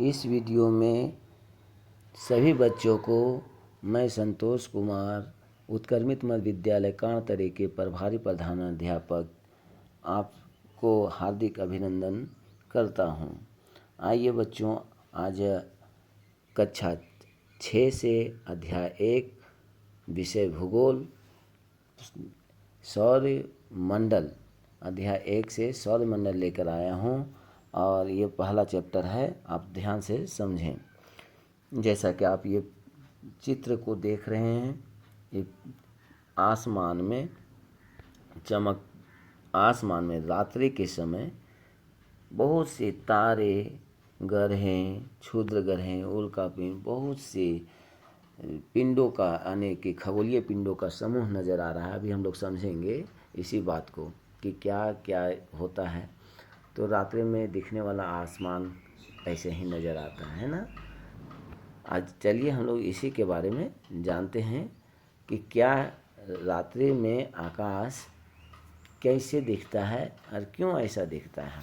इस वीडियो में सभी बच्चों को मैं संतोष कुमार उत्क्रमित मध्य विद्यालय कांतरे के प्रभारी प्रधानाध्यापक आपको हार्दिक अभिनंदन करता हूं। आइए बच्चों, आज कक्षा 6 से अध्याय 1 विषय भूगोल सौर मंडल अध्याय 1 से सौर मंडल लेकर आया हूं और ये पहला चैप्टर है। आप ध्यान से समझें। जैसा कि आप ये चित्र को देख रहे हैं, ये आसमान में रात्रि के समय बहुत से तारे, ग्रहें, क्षुद्र ग्रहें, उल्कापिंड, बहुत से पिंडों का यानी कि खगोलीय पिंडों का समूह नज़र आ रहा है। अभी हम लोग समझेंगे इसी बात को कि क्या क्या होता है। तो रात्रि में दिखने वाला आसमान ऐसे ही नज़र आता है ना। आज चलिए हम लोग इसी के बारे में जानते हैं कि क्या रात्रि में आकाश कैसे दिखता है और क्यों ऐसा दिखता है।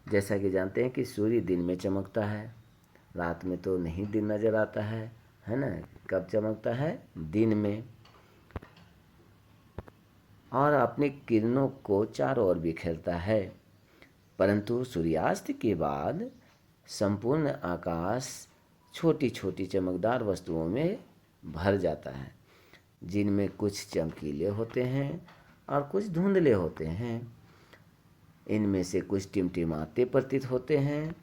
जैसा कि जानते हैं कि सूर्य दिन में चमकता है, रात में तो नहीं दिन नज़र आता है ना। कब चमकता है? दिन में, और अपनी किरणों को चारों ओर बिखेरता है। परंतु सूर्यास्त के बाद संपूर्ण आकाश छोटी छोटी चमकदार वस्तुओं में भर जाता है, जिनमें कुछ चमकीले होते हैं और कुछ धुंधले होते हैं। इनमें से कुछ टिमटिमाते प्रतीत होते हैं,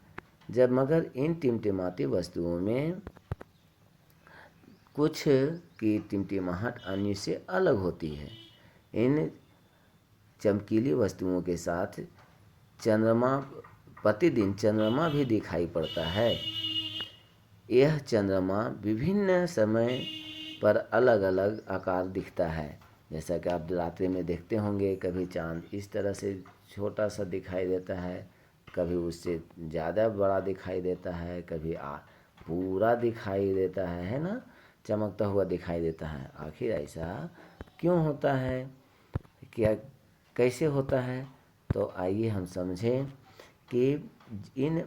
मगर इन टिमटिमाती वस्तुओं में कुछ की टिमटिमाहट अन्य से अलग होती है। इन चमकीली वस्तुओं के साथ प्रतिदिन चंद्रमा भी दिखाई पड़ता है। यह चंद्रमा विभिन्न समय पर अलग अलग आकार दिखता है। जैसा कि आप रात्रि में देखते होंगे, कभी चांद इस तरह से छोटा सा दिखाई देता है, कभी उससे ज़्यादा बड़ा दिखाई देता है, कभी पूरा दिखाई देता है ना, चमकता हुआ दिखाई देता है। आखिर ऐसा क्यों होता है, क्या कैसे होता है? तो आइए हम समझें कि इन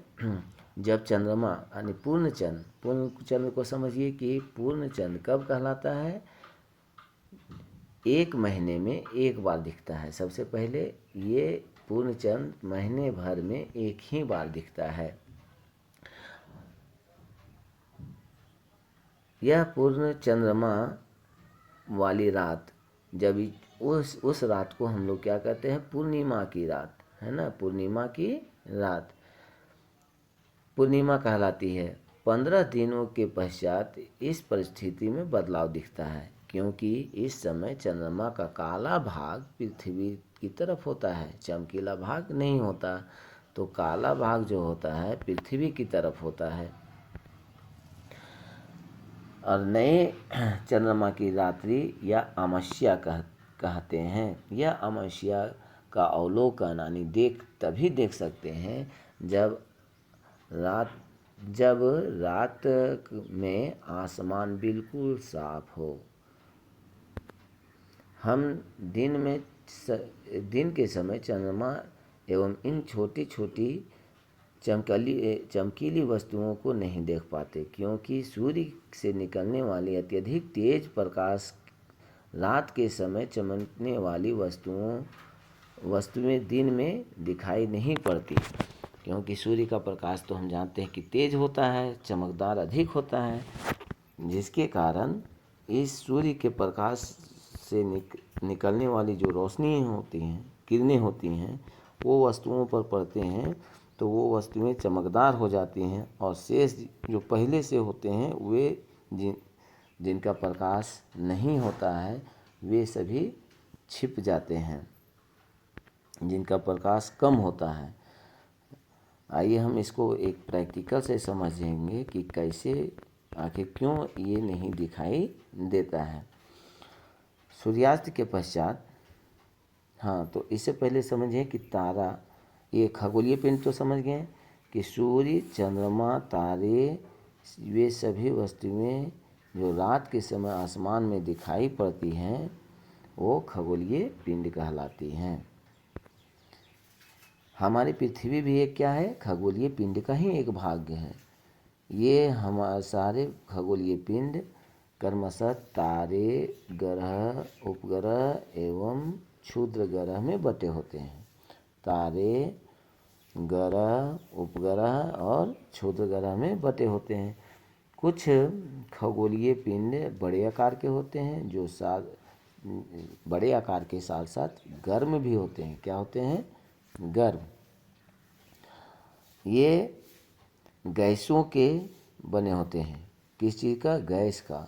जब चंद्रमा यानी पूर्ण चंद्र को समझिए कि पूर्ण चंद्र कब कहलाता है? एक महीने में एक बार दिखता है। सबसे पहले ये पूर्ण चंद्र महीने भर में एक ही बार दिखता है। यह पूर्ण चंद्रमा वाली रात, जब उस रात को हम लोग क्या कहते हैं? पूर्णिमा की रात, है ना। पूर्णिमा की रात पूर्णिमा कहलाती है। 15 दिनों के पश्चात इस परिस्थिति में बदलाव दिखता है, क्योंकि इस समय चंद्रमा का काला भाग पृथ्वी की तरफ होता है, चमकीला भाग नहीं होता। तो काला भाग जो होता है पृथ्वी की तरफ होता है और नए चंद्रमा की रात्रि या अमावस्या कहते हैं। यह अमावस्या का अवलोकन यानी तभी देख सकते हैं जब रात में आसमान बिल्कुल साफ हो। हम दिन के समय चंद्रमा एवं इन छोटी छोटी चमकीली वस्तुओं को नहीं देख पाते, क्योंकि सूर्य से निकलने वाली अत्यधिक तेज प्रकाश रात के समय चमकने वाली वस्तुएं दिन में दिखाई नहीं पड़ती। क्योंकि सूर्य का प्रकाश तो हम जानते हैं कि तेज होता है, चमकदार अधिक होता है, जिसके कारण इस सूर्य के प्रकाश से निकलने वाली जो रोशनी होती हैं, किरणें होती हैं, वो वस्तुओं पर पड़ते हैं तो वो वस्तुएं चमकदार हो जाती हैं, और शेष जो पहले से होते हैं वे जिनका प्रकाश नहीं होता है वे सभी छिप जाते हैं, जिनका प्रकाश कम होता है। आइए हम इसको एक प्रैक्टिकल से समझेंगे कि कैसे, आखिर क्यों ये नहीं दिखाई देता है सूर्यास्त के पश्चात। तो इससे पहले समझें कि तारा, ये खगोलीय पिंड तो समझ गए कि सूर्य, चंद्रमा, तारे, वे सभी वस्तुएं जो रात के समय आसमान में दिखाई पड़ती हैं वो खगोलीय पिंड कहलाती हैं। हमारी पृथ्वी भी एक क्या है, खगोलीय पिंड का ही एक भाग है। ये हमारे सारे खगोलीय पिंड क्रमशः तारे, ग्रह, उपग्रह एवं क्षुद्र ग्रह में बटे होते हैं। तारे, ग्रह, उपग्रह और क्षुद्र ग्रह में बटे होते हैं। कुछ खगोलीय पिंड बड़े आकार के होते हैं, जो बड़े आकार के साथ साथ गर्म भी होते हैं। क्या होते हैं? गर्म। ये गैसों के बने होते हैं। किस चीज़ का? गैस का।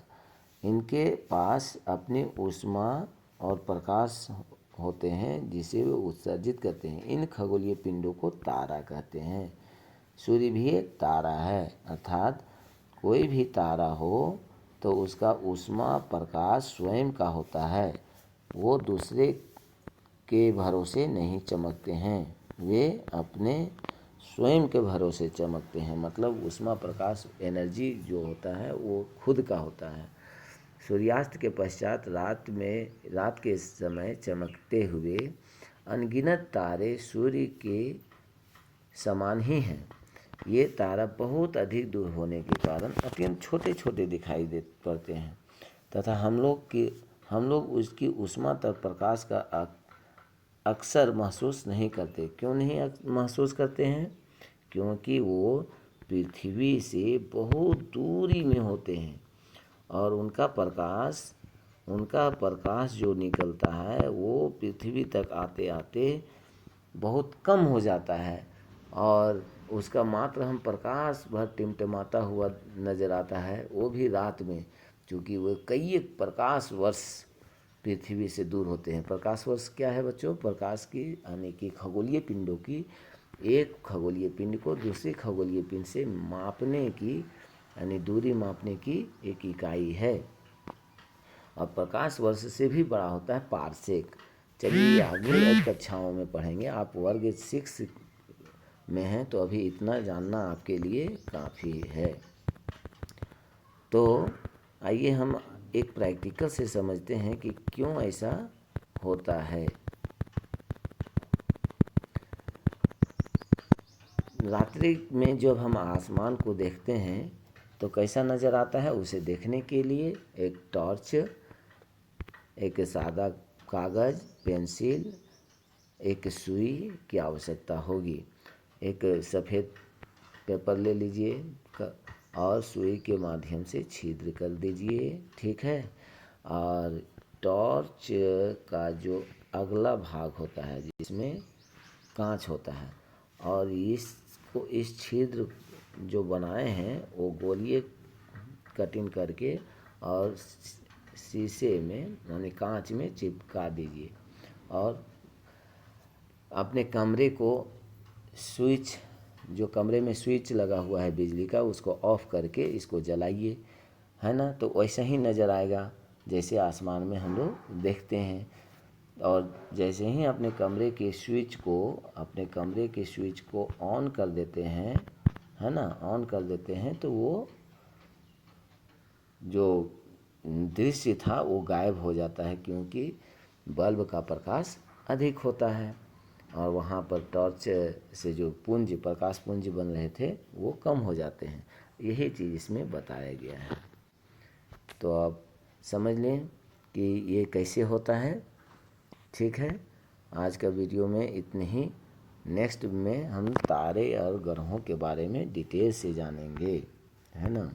इनके पास अपनी ऊष्मा और प्रकाश होते हैं जिसे वे उत्सर्जित करते हैं। इन खगोलीय पिंडों को तारा कहते हैं। सूर्य भी एक तारा है, अर्थात कोई भी तारा हो तो उसका ऊष्मा प्रकाश स्वयं का होता है। वो दूसरे के भरोसे नहीं चमकते हैं, वे अपने स्वयं के भरोसे चमकते हैं। मतलब ऊष्मा प्रकाश एनर्जी जो होता है वो खुद का होता है। सूर्यास्त के पश्चात रात के समय चमकते हुए अनगिनत तारे सूर्य के समान ही हैं। ये तारा बहुत अधिक दूर होने के कारण अत्यंत छोटे छोटे दिखाई पड़ते हैं तथा हम लोग उसकी ऊष्मा तक प्रकाश का अक्सर महसूस नहीं करते। क्यों नहीं महसूस करते हैं? क्योंकि वो पृथ्वी से बहुत दूरी में होते हैं और उनका प्रकाश जो निकलता है वो पृथ्वी तक आते आते बहुत कम हो जाता है और उसका मात्र हम प्रकाश भर टिमटिमाता हुआ नज़र आता है, वो भी रात में, क्योंकि वो कई प्रकाश वर्ष पृथ्वी से दूर होते हैं। प्रकाश वर्ष क्या है बच्चों? प्रकाश की यानी कि खगोलीय पिंडों की, एक खगोलीय पिंड को दूसरे खगोलीय पिंड से मापने की यानी दूरी मापने की एक इकाई है। और प्रकाश वर्ष से भी बड़ा होता है पारसेक। चलिए आगे कक्षाओं में पढ़ेंगे। आप वर्ग 6 में हैं तो अभी इतना जानना आपके लिए काफ़ी है। तो आइए हम एक प्रैक्टिकल से समझते हैं कि क्यों ऐसा होता है। रात्रि में जब हम आसमान को देखते हैं तो कैसा नज़र आता है, उसे देखने के लिए एक टॉर्च, एक सादा कागज़, पेंसिल, एक सुई की आवश्यकता होगी। एक सफ़ेद पेपर ले लीजिए और सुई के माध्यम से छिद्र कर दीजिए, ठीक है। और टॉर्च का जो अगला भाग होता है जिसमें कांच होता है और इस छिद्र जो बनाए हैं वो गोलीय कटिंग करके और शीशे में यानी कांच में चिपका दीजिए और अपने कमरे को जो कमरे में स्विच लगा हुआ है बिजली का उसको ऑफ करके इसको जलाइए, है ना। तो वैसा ही नज़र आएगा जैसे आसमान में हम लोग देखते हैं। और जैसे ही अपने कमरे के स्विच को ऑन कर देते हैं, है ना, ऑन कर देते हैं तो वो जो दृश्य था वो गायब हो जाता है, क्योंकि बल्ब का प्रकाश अधिक होता है और वहाँ पर टॉर्च से जो प्रकाश पुंज बन रहे थे वो कम हो जाते हैं। यही चीज़ इसमें बताया गया है। तो आप समझ लें कि ये कैसे होता है, ठीक है। आज का वीडियो में इतने ही। नेक्स्ट में हम तारे और ग्रहों के बारे में डिटेल से जानेंगे, है ना।